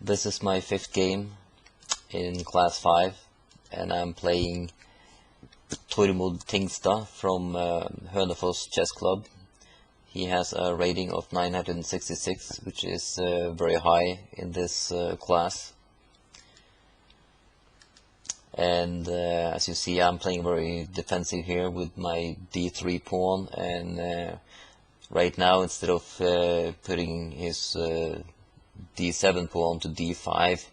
This is my 5th game in Class 5, and I'm playing Tormod Tingstad from Hønefoss Chess Club. He has a rating of 966, which is very high in this class. And as you see, I'm playing very defensive here with my d3 pawn, and right now, instead of putting his d7 pawn to d5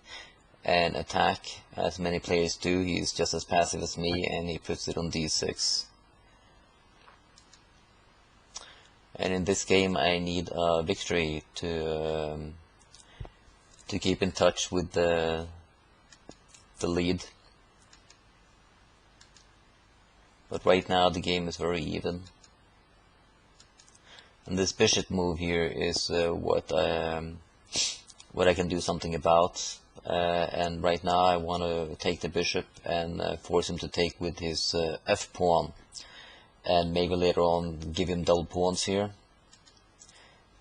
and attack, as many players do, he's just as passive as me, and he puts it on d6. And in this game, I need a victory to keep in touch with the lead. But right now the game is very even. And this bishop move here is what I can do something about. And right now I want to take the bishop and force him to take with his f pawn. And maybe later on give him double pawns here.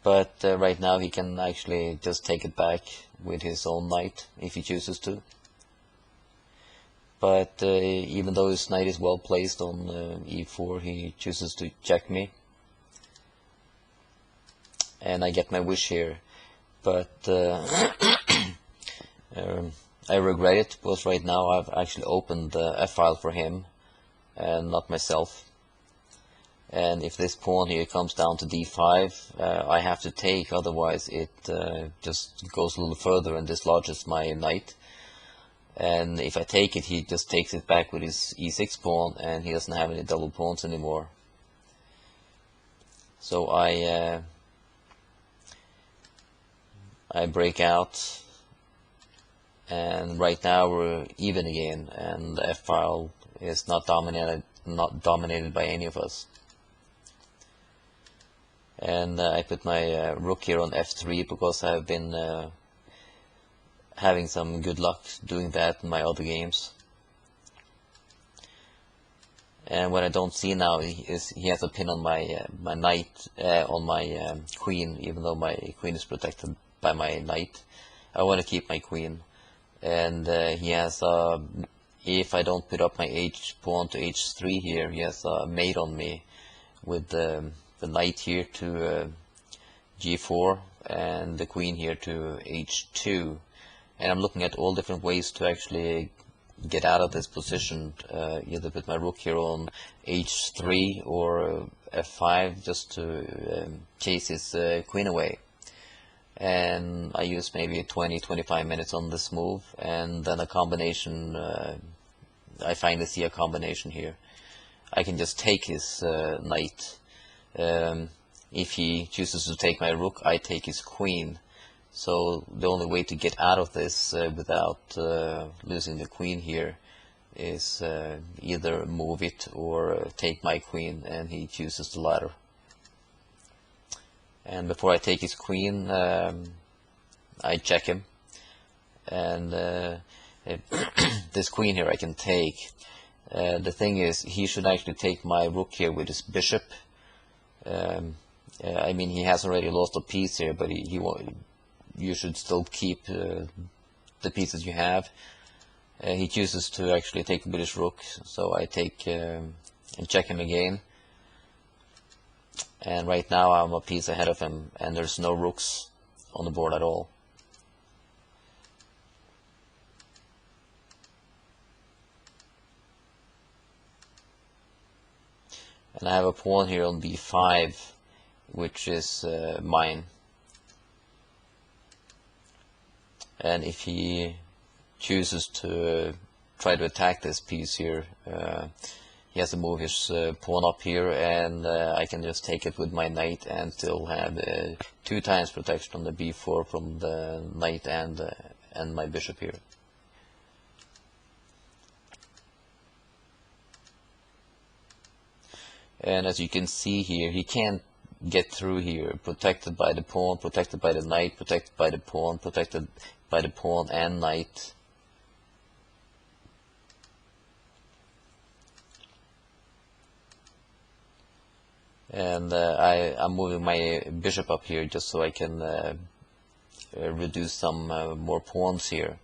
But right now he can actually just take it back with his own knight if he chooses to. But even though his knight is well placed on e4, he chooses to check me. And I get my wish here. But I regret it, because right now I've actually opened the f-file for him and not myself. And if this pawn here comes down to d5, I have to take, otherwise it just goes a little further and dislodges my knight. And if I take it, he just takes it back with his e6 pawn, and he doesn't have any double pawns anymore. So I break out, and right now we're even again, and the f-file is not dominated by any of us. And I put my rook here on f3 because I've been having some good luck doing that in my other games. And what I don't see now is he has a pin on my my knight, on my queen, even though my queen is protected by my knight. I want to keep my queen, and he has if I don't put up my h pawn to h3 here, he has a mate on me with the knight here to g4 and the queen here to h2. And I'm looking at all different ways to actually get out of this position, either put my rook here on h3 or f5 just to chase his queen away. And I use maybe 20-25 minutes on this move, and then a combination, I finally see a combination here. I can just take his knight. If he chooses to take my rook, I take his queen. So the only way to get out of this without losing the queen here is either move it or take my queen, and he chooses the latter. And before I take his queen, I check him, and this queen here I can take. The thing is, he should actually take my rook here with his bishop. I mean, he has already lost a piece here, but you should still keep the pieces you have. He chooses to actually take with his rook, so I take and check him again. And right now I'm a piece ahead of him, and there's no rooks on the board at all. And I have a pawn here on b5, which is mine. And if he chooses to try to attack this piece here, he has to move his pawn up here, and I can just take it with my knight and still have 2 times protection on the b4 from the knight and my bishop here. And as you can see here, he can't get through here, protected by the pawn, protected by the knight, protected by the pawn, protected by the pawn and knight. And I'm moving my bishop up here just so I can reduce some more pawns here.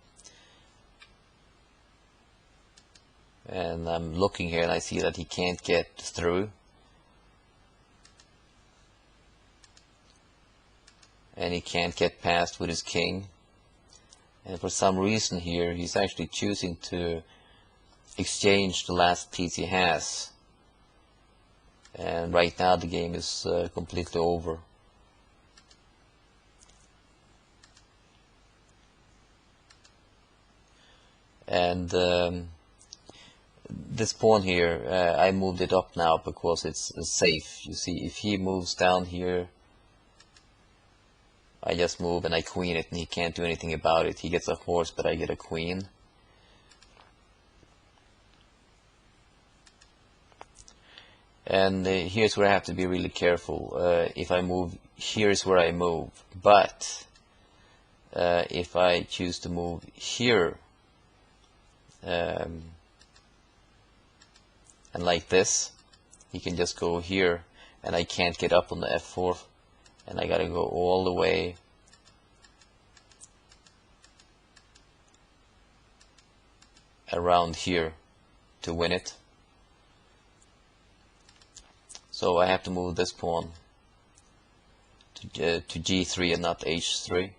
And I'm looking here and I see that he can't get through. And he can't get past with his king. And for some reason here, he's actually choosing to exchange the last piece he has. And right now the game is completely over. And this pawn here, I moved it up now because it's safe. You see, if he moves down here, I just move and I queen it and he can't do anything about it. He gets a horse, but I get a queen. And here's where I have to be really careful. If I move, here's where I move. But if I choose to move here, and like this, he can just go here, and I can't get up on the f4, and I gotta go all the way around here to win it. So I have to move this pawn to g3 and not h3.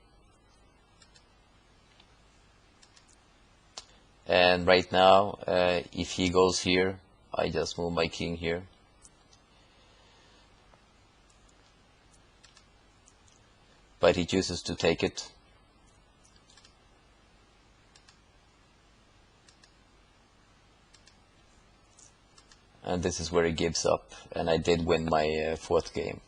And right now, if he goes here, I just move my king here. But he chooses to take it. And this is where he gives up. And I did win my fourth game.